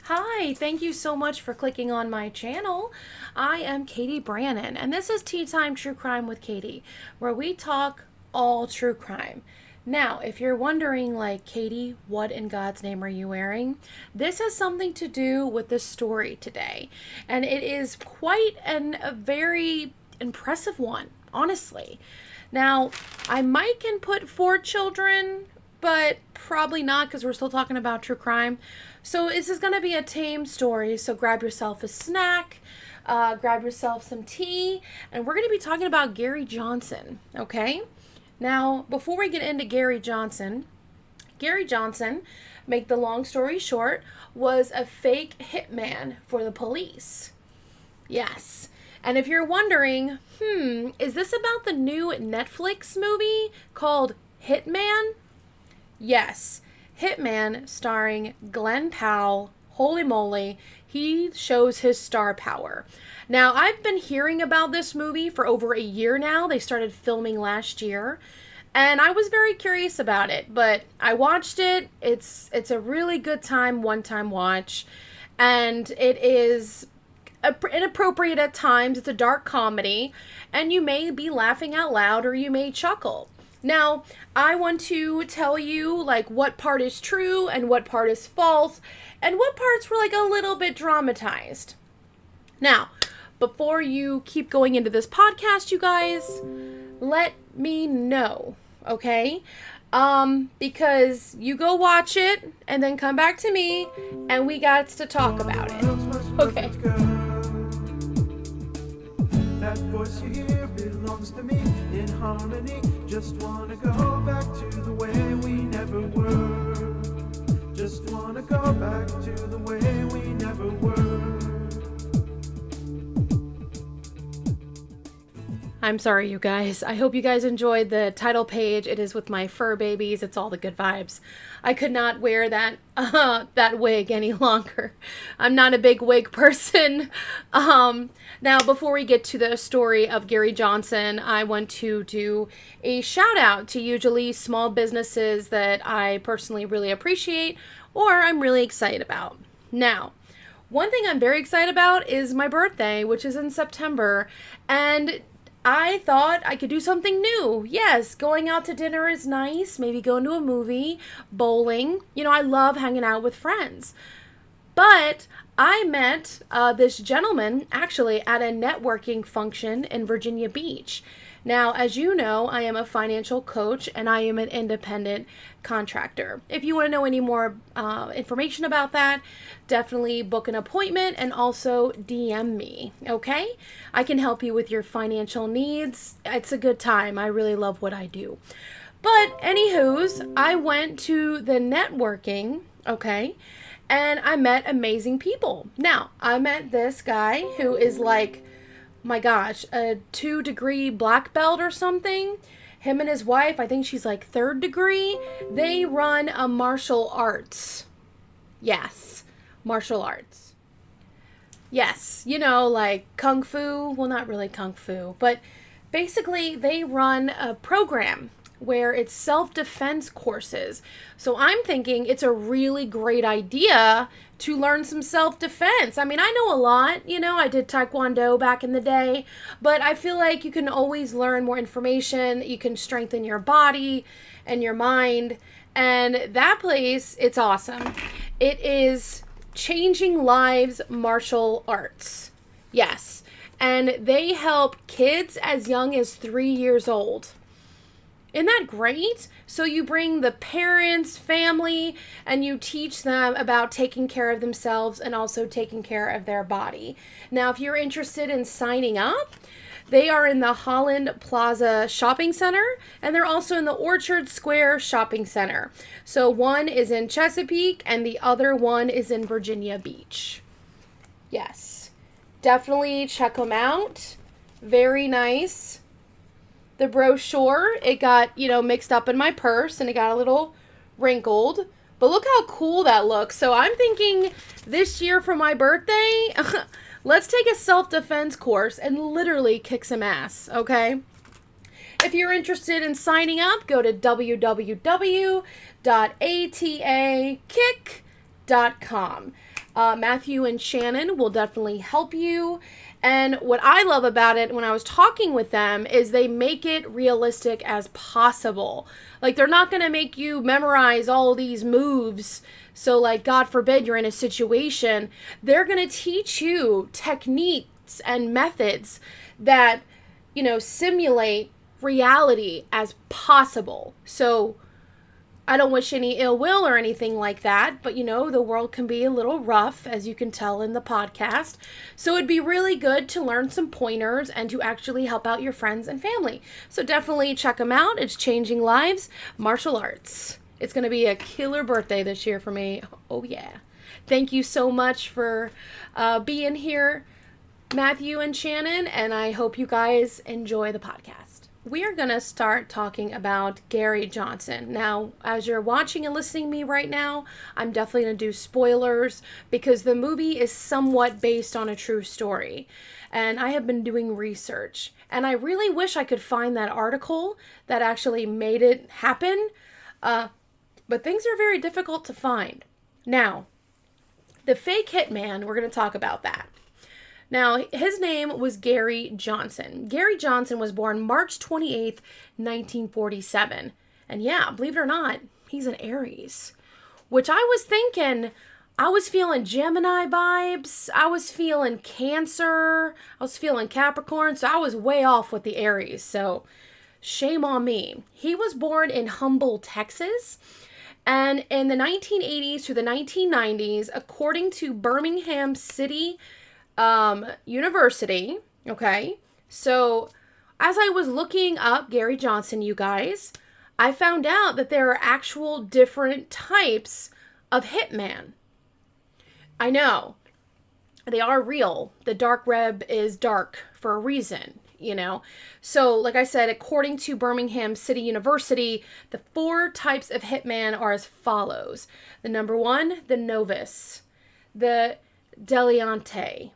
Hi, thank you so much for clicking on my channel. I am Catie Brannon, and this is Tea Time True Crime with Catie, where we talk all true crime. Now, if you're wondering, like, Catie, what in God's name are you wearing? This has something to do with the story today, and it is quite a very impressive one, honestly. Now, I might can put 4 children, but probably not because we're still talking about true crime. So this is going to be a tame story. So grab yourself a snack, grab yourself some tea, and we're going to be talking about Gary Johnson, okay? Now, before we get into Gary Johnson, make the long story short, was a fake hitman for the police. Yes. And if you're wondering, is this about the new Netflix movie called Hitman? Yes, Hitman starring Glenn Powell. Holy moly, he shows his star power. Now, I've been hearing about this movie for over a year now. They started filming last year, and I was very curious about it, but I watched it. It's a really good time, one-time watch, and it is inappropriate at times. It's a dark comedy, and you may be laughing out loud or you may chuckle. Now, I want to tell you, like, what part is true and what part is false, and what parts were, like, a little bit dramatized. Now, before you keep going into this podcast, you guys, let me know, okay? Because you go watch it, and then come back to me, and we got to talk about it, okay? That voice you hear belongs to me in harmony. Just wanna go back to the way we never were. Just wanna go back to the way we never were. I'm sorry, you guys. I hope you guys enjoyed the title page. It is with my fur babies. It's all the good vibes. I could not wear that wig any longer. I'm not a big wig person. Now, before we get to the story of Gary Johnson, I want to do a shout out to usually small businesses that I personally really appreciate or I'm really excited about. Now, one thing I'm very excited about is my birthday, which is in September, and I thought I could do something new. Yes, going out to dinner is nice. Maybe going to a movie, bowling. You know, I love hanging out with friends. But I met this gentleman actually at a networking function in Virginia Beach. Now, as you know, I am a financial coach and I am an independent contractor. If you want to know any more information about that, definitely book an appointment and also DM me, okay? I can help you with your financial needs. It's a good time. I really love what I do. But anywho's, I went to the networking, okay? And I met amazing people. Now, I met this guy who is like, my gosh, a 2-degree black belt or something. Him and his wife, I think she's like 3rd degree. They run a martial arts. Yes, martial arts. Yes, you know, like kung fu. Well, not really kung fu, but basically they run a program where it's self-defense courses. So I'm thinking it's a really great idea to learn some self-defense. I mean, I know a lot, you know, I did Taekwondo back in the day, but I feel like you can always learn more information. You can strengthen your body and your mind. And that place, it's awesome. It is Changing Lives Martial Arts. Yes. And they help kids as young as 3 years old. Isn't that great? So you bring the parents, family, and you teach them about taking care of themselves and also taking care of their body. Now, if you're interested in signing up, they are in the Holland Plaza Shopping Center, and they're also in the Orchard Square Shopping Center. So one is in Chesapeake, and the other one is in Virginia Beach. Yes, definitely check them out. Very nice. The brochure, it got, you know, mixed up in my purse and it got a little wrinkled. But look how cool that looks. So I'm thinking this year for my birthday, let's take a self-defense course and literally kick some ass, okay? If you're interested in signing up, go to www.atakick.com. Matthew and Shannon will definitely help you. And what I love about it when I was talking with them is they make it realistic as possible. Like, they're not going to make you memorize all these moves. So, like, God forbid you're in a situation. They're going to teach you techniques and methods that, you know, simulate reality as possible. So, I don't wish any ill will or anything like that, but you know, the world can be a little rough, as you can tell in the podcast. So it'd be really good to learn some pointers and to actually help out your friends and family. So definitely check them out. It's Changing Lives Martial Arts. It's going to be a killer birthday this year for me. Oh yeah. Thank you so much for being here, Matthew and Shannon, and I hope you guys enjoy the podcast. We are going to start talking about Gary Johnson. Now, as you're watching and listening to me right now, I'm definitely going to do spoilers because the movie is somewhat based on a true story. And I have been doing research. And I really wish I could find that article that actually made it happen. But things are very difficult to find. Now, the fake hitman, we're going to talk about that. Now, his name was Gary Johnson. Gary Johnson was born March 28th, 1947. And yeah, believe it or not, he's an Aries. Which I was thinking, I was feeling Gemini vibes. I was feeling Cancer. I was feeling Capricorn. So I was way off with the Aries. So shame on me. He was born in Humble, Texas. And in the 1980s through the 1990s, according to Birmingham City University, okay, so as I was looking up Gary Johnson, you guys, I found out that there are actual different types of hitman. I know, they are real. The dark web is dark for a reason, you know. So, like I said, according to Birmingham City University, the 4 types of hitman are as follows. The number 1, the novice, the dilettante,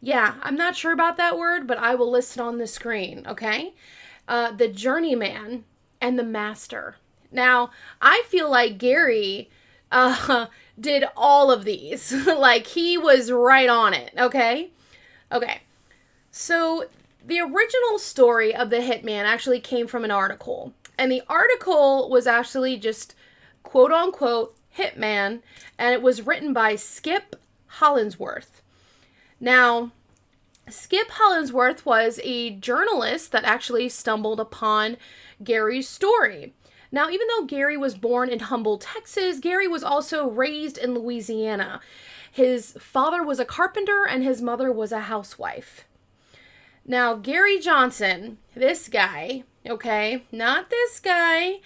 yeah, I'm not sure about that word, but I will list it on the screen, okay? The journeyman and the master. Now, I feel like Gary did all of these. Like, he was right on it, okay? Okay, so the original story of the hitman actually came from an article. And the article was actually just, quote-unquote, Hitman, and it was written by Skip Hollandsworth. Now, Skip Hollandsworth was a journalist that actually stumbled upon Gary's story. Now, even though Gary was born in Humble, Texas, Gary was also raised in Louisiana. His father was a carpenter and his mother was a housewife. Now, Gary Johnson, this guy, okay, not this guy,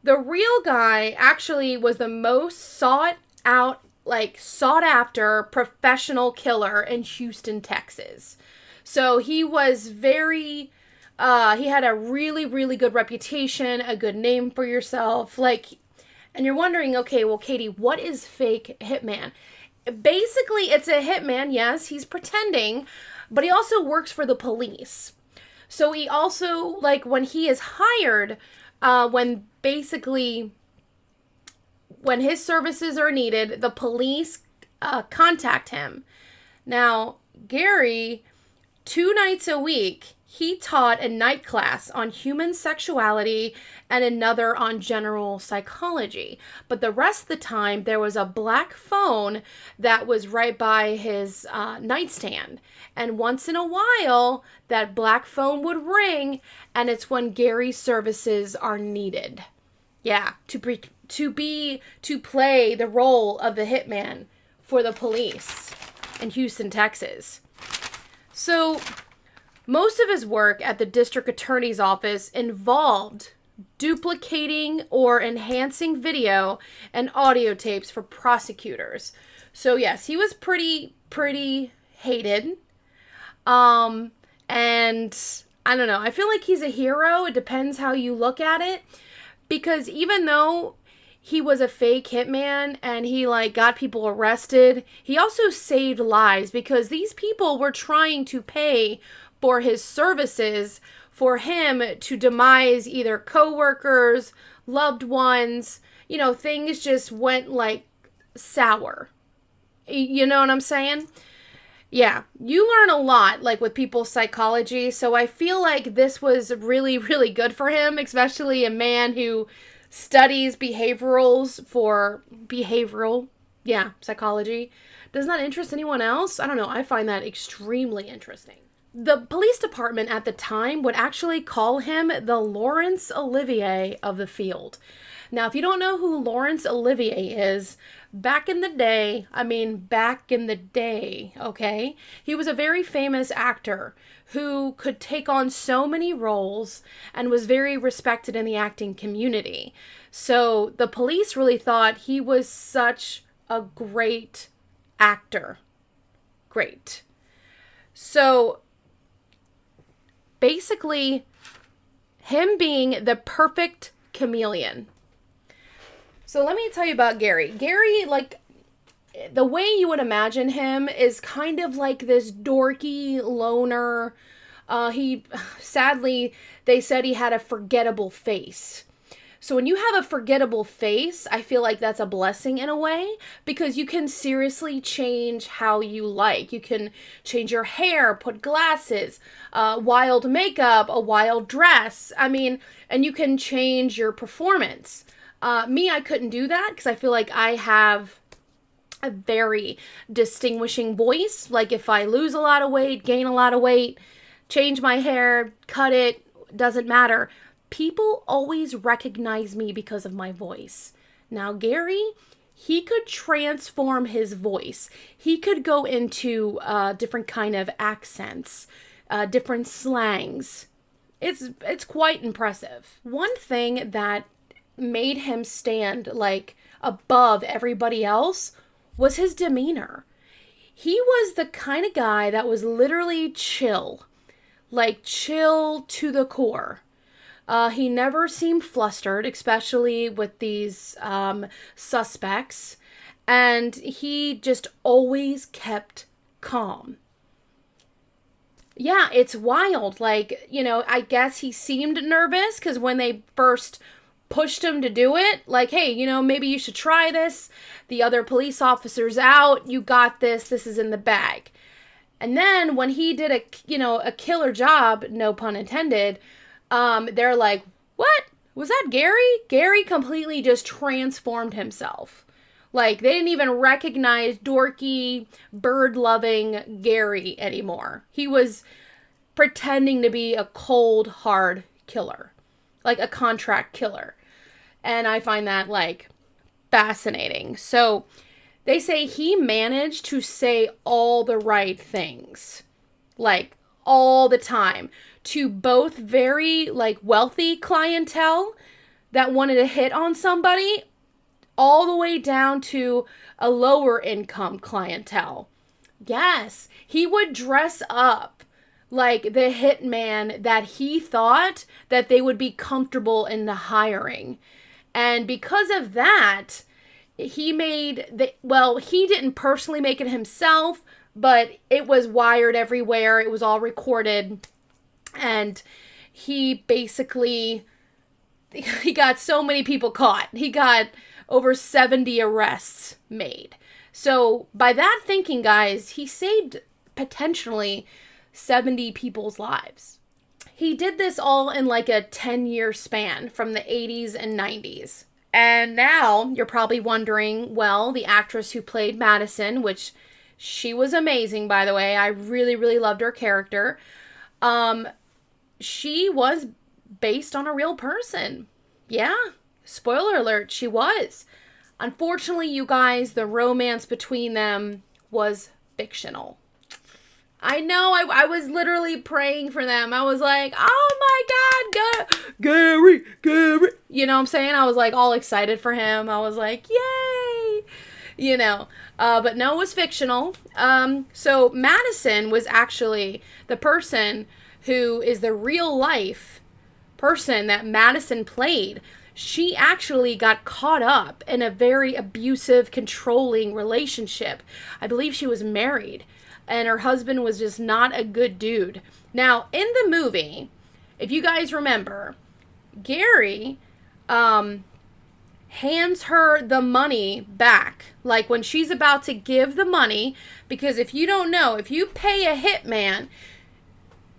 the real guy actually was the most sought after professional killer in Houston, Texas. So he was he had a really, really good reputation, a good name for yourself. And you're wondering, okay, well, Katie, what is fake hitman? Basically, it's a hitman. Yes, he's pretending, but he also works for the police. So he also, when he is hired, when his services are needed, the police contact him. Now, Gary, 2 nights a week, he taught a night class on human sexuality and another on general psychology. But the rest of the time, there was a black phone that was right by his nightstand. And once in a while, that black phone would ring, and it's when Gary's services are needed. Yeah, to play the role of the hitman for the police in Houston, Texas. So, most of his work at the district attorney's office involved duplicating or enhancing video and audio tapes for prosecutors. So yes, he was pretty hated. And I don't know, I feel like he's a hero. It depends how you look at it. Because even though he was a fake hitman and he got people arrested, he also saved lives because these people were trying to pay for his services for him to demise either co-workers, loved ones, things just went like sour. You know what I'm saying? Yeah, you learn a lot, like, with people's psychology, so I feel like this was really, really good for him, especially a man who studies behavioral, yeah, psychology. Does that interest anyone else? I don't know, I find that extremely interesting. The police department at the time would actually call him the Laurence Olivier of the field. Now, if you don't know who Laurence Olivier is, back in the day, okay, he was a very famous actor who could take on so many roles and was very respected in the acting community. So the police really thought he was such a great actor. Great. So basically, him being the perfect chameleon. So let me tell you about Gary. Gary, like, the way you would imagine him is kind of like this dorky loner. Sadly, they said he had a forgettable face. So when you have a forgettable face, I feel like that's a blessing in a way, because you can seriously change how you like. You can change your hair, put glasses, wild makeup, a wild dress. And you can change your performance. Me, I couldn't do that because I feel like I have a very distinguishing voice. Like, if I lose a lot of weight, gain a lot of weight, change my hair, cut it, doesn't matter. People always recognize me because of my voice. Now, Gary, he could transform his voice. He could go into different kind of accents, different slangs. It's quite impressive. One thing that made him stand like above everybody else was his demeanor. He was the kind of guy that was literally chill, like chill to the core. He never seemed flustered, especially with these suspects, and he just always kept calm. Yeah, it's wild. Like, I guess he seemed nervous because when they first pushed him to do it, like, hey, maybe you should try this. The other police officer's out. You got this. This is in the bag. And then when he did a killer job, no pun intended, they're like, what? Was that Gary? Gary completely just transformed himself. Like, they didn't even recognize dorky, bird-loving Gary anymore. He was pretending to be a cold, hard killer. Like a contract killer. And I find that, like, fascinating. So, they say he managed to say all the right things. Like, all the time. To both very, like, wealthy clientele that wanted to hit on somebody, all the way down to a lower income clientele. Yes, he would dress up like the hitman that he thought that they would be comfortable in the hiring. And because of that, he didn't personally make it himself, but it was wired everywhere. It was all recorded. And he basically, he got so many people caught. He got over 70 arrests made. So by that thinking, guys, he saved potentially 70 people's lives. He did this all in like a 10-year span from the 80s and 90s. And now you're probably wondering, well, the actress who played Madison, which she was amazing, by the way. I really, really loved her character. She was based on a real person. Yeah, spoiler alert, she was. Unfortunately, you guys, the romance between them was fictional. I know, I was literally praying for them. I was like, oh my God, Gary. You know what I'm saying? I was like all excited for him. I was like, yay. But no, it was fictional. So Madison was actually the person who is the real life person that Madison played. She actually got caught up in a very abusive, controlling relationship. I believe she was married, and her husband was just not a good dude. Now, in the movie, if you guys remember, Gary, hands her the money back. Like when she's about to give the money, because if you don't know, if you pay a hitman,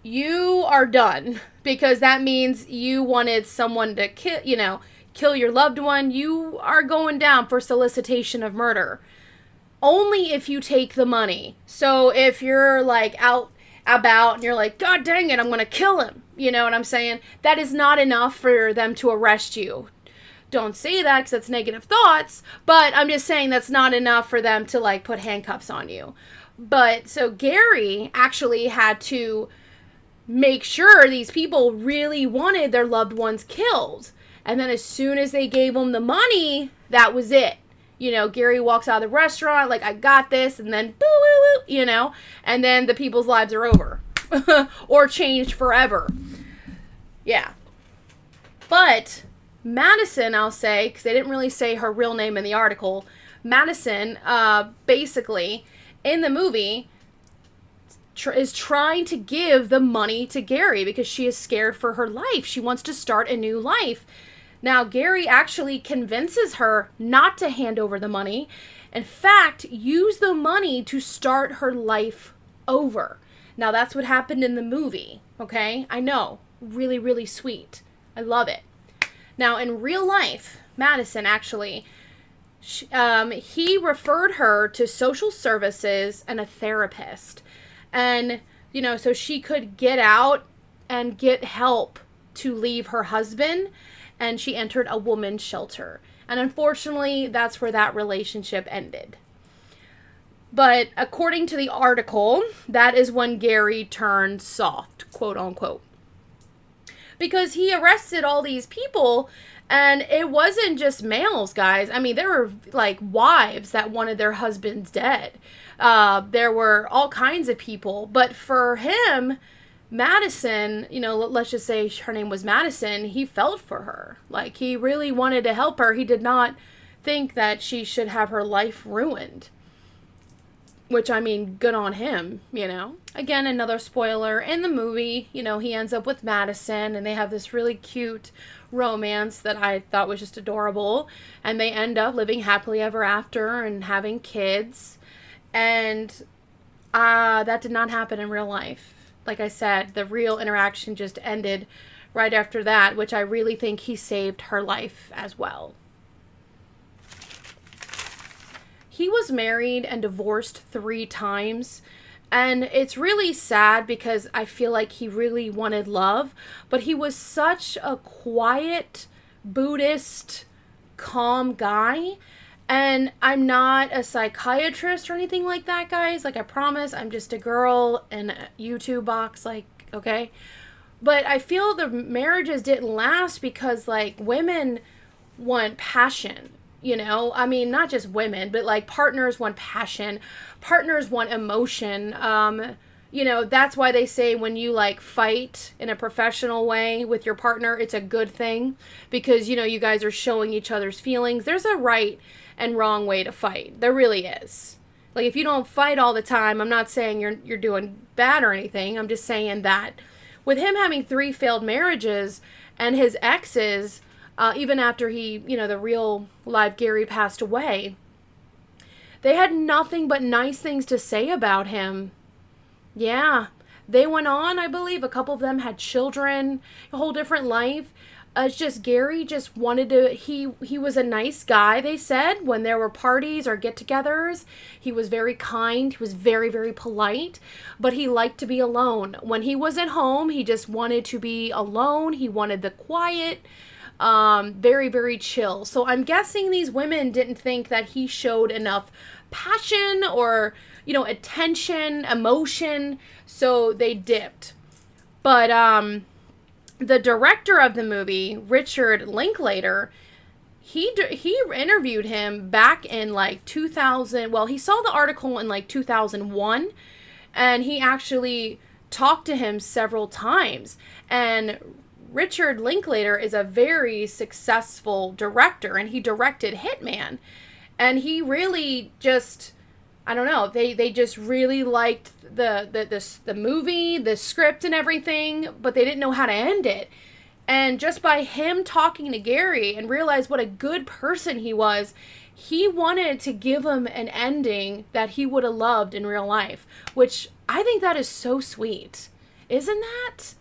you are done, because that means you wanted someone to kill your loved one. You are going down for solicitation of murder. Only if you take the money. So if you're like out about and you're like, God dang it, I'm going to kill him. You know what I'm saying? That is not enough for them to arrest you. Don't say that because that's negative thoughts, but I'm just saying that's not enough for them to like put handcuffs on you. But so Gary actually had to make sure these people really wanted their loved ones killed. And then as soon as they gave him the money, that was it. You know, Gary walks out of the restaurant like, I got this, and then boo, woo, woo, you know, and then the people's lives are over or changed forever. Yeah. But Madison, I'll say, because they didn't really say her real name in the article, Madison, basically, in the movie, is trying to give the money to Gary because she is scared for her life. She wants to start a new life. Now, Gary actually convinces her not to hand over the money. In fact, use the money to start her life over. Now, that's what happened in the movie, okay? I know. Really, really sweet. I love it. Now, in real life, Madison actually, he referred her to social services and a therapist. And, you know, so she could get out and get help to leave her husband. And she entered a woman's shelter. And unfortunately, that's where that relationship ended. But according to the article, that is when Gary turned soft, quote unquote. Because he arrested all these people, and it wasn't just males, guys. I mean, there were like wives that wanted their husbands dead. There were all kinds of people. But for him, Madison, you know, let's just say her name was Madison, he felt for her. Like, he really wanted to help her. He did not think that she should have her life ruined. Which, I mean, good on him, you know. Again, another spoiler. In the movie, you know, he ends up with Madison, and they have this really cute romance that I thought was just adorable. And they end up living happily ever after and having kids. And that did not happen in real life. Like I said, the real interaction just ended right after that, which I really think he saved her life as well. He was married and divorced 3 times, and it's really sad because I feel like he really wanted love, but he was such a quiet, Buddhist, calm guy. And I'm not a psychiatrist or anything like that, guys. Like, I promise, I'm just a girl in a YouTube box, like, okay? But I feel the marriages didn't last because, like, women want passion, you know? I mean, not just women, but, like, partners want passion. Partners want emotion. You know, that's why they say when you, like, fight in a professional way with your partner, it's a good thing. Because, you know, you guys are showing each other's feelings. There's a right and wrong way to fight. There really is. Like, if you don't fight all the time, I'm not saying you're doing bad or anything. I'm just saying that with him having 3 failed marriages and his exes, even after he, you know, the real live Gary passed away, they had nothing but nice things to say about him. Yeah. They went on, I believe, a couple of them had children, a whole different life. It's just Gary just wanted to, he was a nice guy, they said, when there were parties or get-togethers. He was very kind. He was very, very polite, but he liked to be alone. When he was at home, he just wanted to be alone. He wanted the quiet, very, very chill. So I'm guessing these women didn't think that he showed enough passion or, you know, attention, emotion, so they dipped. But, the director of the movie, Richard Linklater, he interviewed him back in like 2000. Well, he saw the article in like 2001, and he actually talked to him several times. And Richard Linklater is a very successful director, and he directed Hitman. And he really just, I don't know, they just really liked the movie, the script and everything, but they didn't know how to end it. And just by him talking to Gary and realize what a good person he was, he wanted to give him an ending that he would have loved in real life, which I think that is so sweet. Isn't that?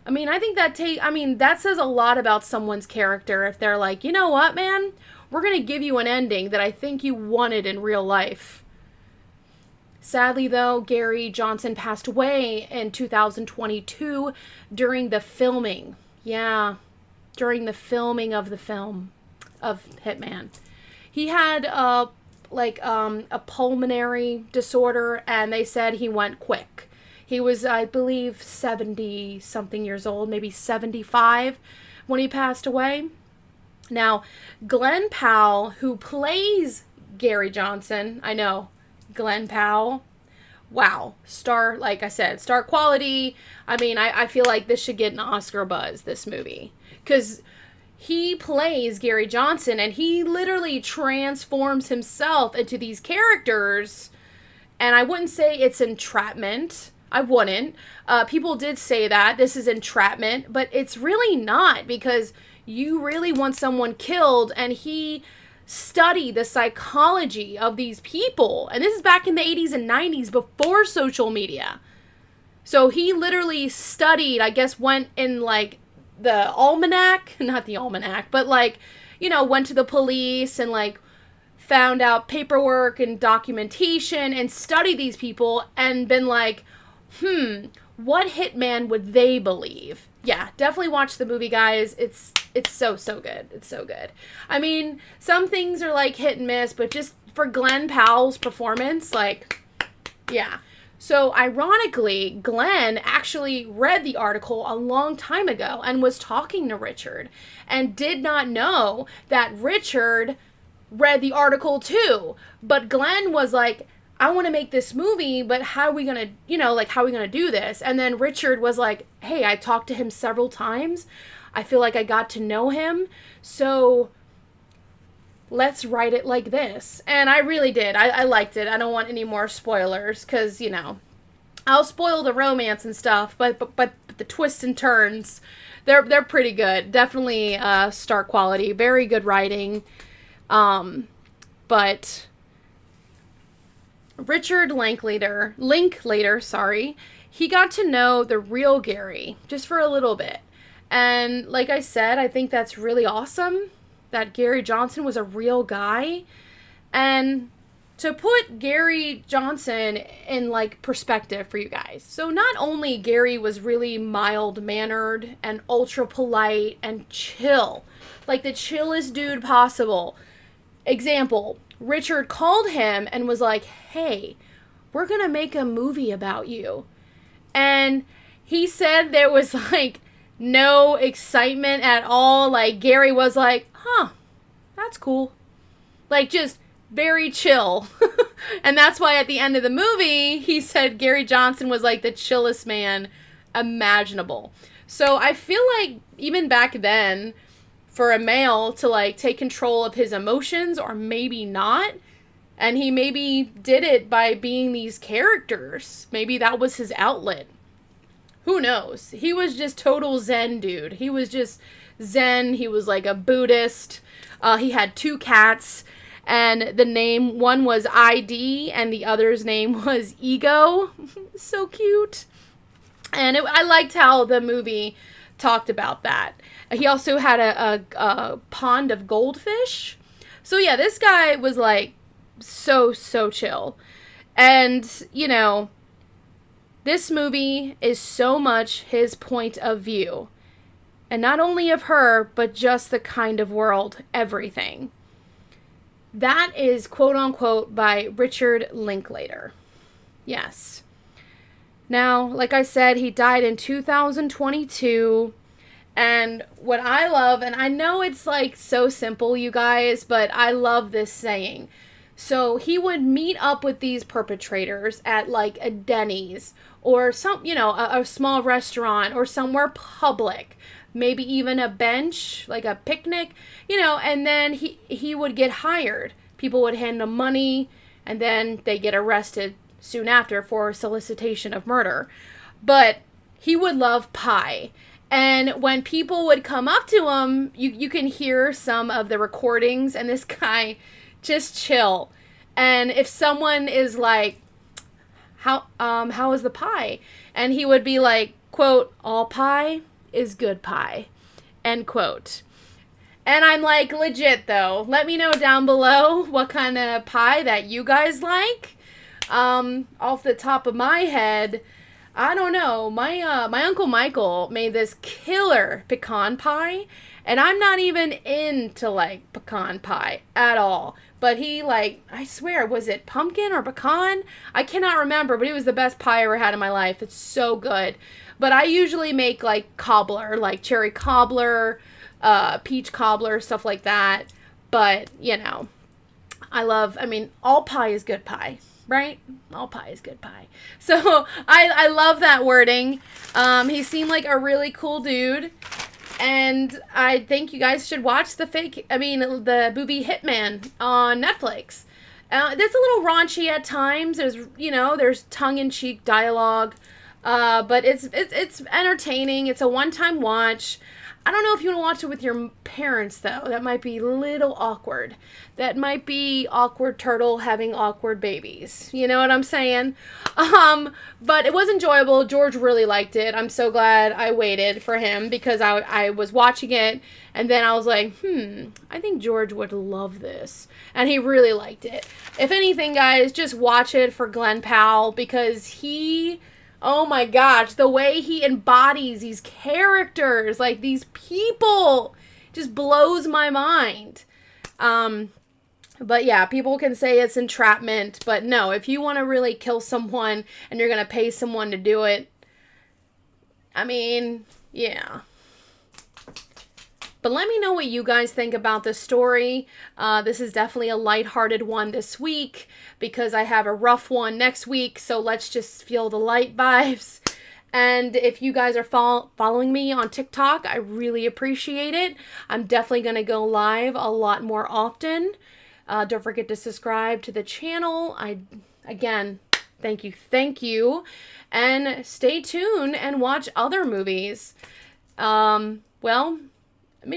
I mean, I think that says a lot about someone's character if they're like, you know what, man? We're going to give you an ending that I think you wanted in real life. Sadly, though, Gary Johnson passed away in 2022 during the filming. Yeah, during the filming of the film of Hitman. He had a pulmonary disorder, and they said he went quick. He was, I believe, 70-something years old, maybe 75 when he passed away. Now, Glenn Powell, who plays Gary Johnson, I know, Glenn Powell, wow, star, like I said, star quality. I mean, I feel like this should get an Oscar buzz, this movie, because he plays Gary Johnson, and he literally transforms himself into these characters, and I wouldn't say it's entrapment. I wouldn't. People did say that this is entrapment, but it's really not, because you really want someone killed, and he studied the psychology of these people. And this is back in the 80s and 90s before social media. So he literally studied, I guess, went in like the almanac, not the almanac, but like, you know, went to the police and like found out paperwork and documentation and studied these people and been like, what hitman would they believe? Yeah, definitely watch the movie, guys. It's so good. It's so good. I mean, some things are like hit and miss, but just for Glenn Powell's performance, like, yeah. So ironically, Glenn actually read the article a long time ago and was talking to Richard and did not know that Richard read the article too. But Glenn was like, I want to make this movie, but how are we going to, how are we going to do this? And then Richard was like, hey, I talked to him several times. I feel like I got to know him. So let's write it like this. And I really did. I liked it. I don't want any more spoilers because, I'll spoil the romance and stuff, but the twists and turns, they're pretty good. Definitely star quality, very good writing. But Richard Linklater, he got to know the real Gary just for a little bit. And like I said, I think that's really awesome that Gary Johnson was a real guy. And to put Gary Johnson in like perspective for you guys. So not only Gary was really mild-mannered and ultra polite and chill, like the chillest dude possible. Example, Richard called him and was like, hey, we're going to make a movie about you. And he said there was like no excitement at all. Like Gary was like, that's cool. Like just very chill. And that's why at the end of the movie, he said Gary Johnson was like the chillest man imaginable. So I feel like even back then, for a male to like take control of his emotions, or maybe not, and he maybe did it by being these characters. Maybe that was his outlet. Who knows? He was just total Zen dude. He was just Zen. He was like a Buddhist. He had 2 cats. And the name, one was ID, and the other's name was Ego. So cute. And I liked how the movie talked about that. He also had a pond of goldfish. So yeah, this guy was like so chill. And, this movie is so much his point of view. And not only of her, but just the kind of world, everything. That is quote unquote by Richard Linklater. Yes. Now, like I said, he died in 2022. And what I love, and I know it's like so simple, you guys, but I love this saying. So he would meet up with these perpetrators at like a Denny's or some, a small restaurant or somewhere public. Maybe even a bench, like a picnic, and then he would get hired. People would hand him money, and then they get arrested soon after for solicitation of murder. But he would love pie. And when people would come up to him, you can hear some of the recordings, and this guy just chill. And if someone is like, how is the pie? And he would be like, quote, all pie is good pie, end quote. And I'm like, legit though, let me know down below what kind of pie that you guys like. Off the top of my head, I don't know. My Uncle Michael made this killer pecan pie, and I'm not even into, like, pecan pie at all. But he, like, I swear, was it pumpkin or pecan? I cannot remember, but it was the best pie I ever had in my life. It's so good. But I usually make, like, cobbler, like cherry cobbler, peach cobbler, stuff like that. But, you know, I mean, all pie is good pie. Right? All pie is good pie. So I love that wording. He seemed like a really cool dude. And I think you guys should watch the movie Hitman on Netflix. It's a little raunchy at times. There's tongue-in-cheek dialogue. But it's entertaining. It's a one-time watch. I don't know if you want to watch it with your parents, though. That might be a little awkward. That might be awkward turtle having awkward babies. You know what I'm saying? But it was enjoyable. George really liked it. I'm so glad I waited for him because I was watching it, and then I was like, I think George would love this. And he really liked it. If anything, guys, just watch it for Glenn Powell because oh my gosh, the way he embodies these characters, like these people, just blows my mind. But yeah, people can say it's entrapment, but no, if you want to really kill someone and you're going to pay someone to do it, I mean, yeah. But let me know what you guys think about this story. This is definitely a lighthearted one this week because I have a rough one next week. So let's just feel the light vibes. And if you guys are following me on TikTok, I really appreciate it. I'm definitely going to go live a lot more often. Don't forget to subscribe to the channel. Again, thank you. And stay tuned and watch other movies.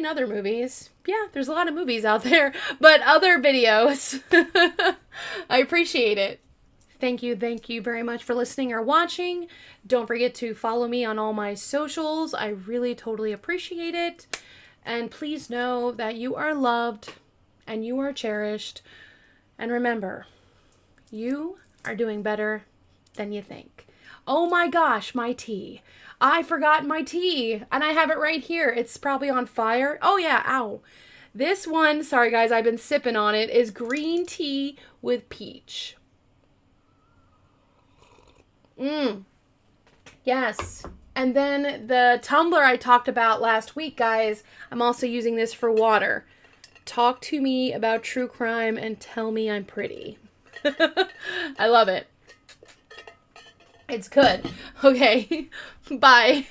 Other movies. Yeah, there's a lot of movies out there, but other videos. I appreciate it. Thank you very much for listening or watching. Don't forget to follow me on all my socials. I really totally appreciate it. And please know that you are loved and you are cherished. And remember, you are doing better than you think. Oh my gosh, my tea. I forgot my tea, and I have it right here. It's probably on fire. Oh yeah, ow. This one, sorry guys, I've been sipping on it, is green tea with peach. Yes. And then the tumbler I talked about last week, guys, I'm also using this for water. Talk to me about true crime and tell me I'm pretty. I love it. It's good. Okay. Bye.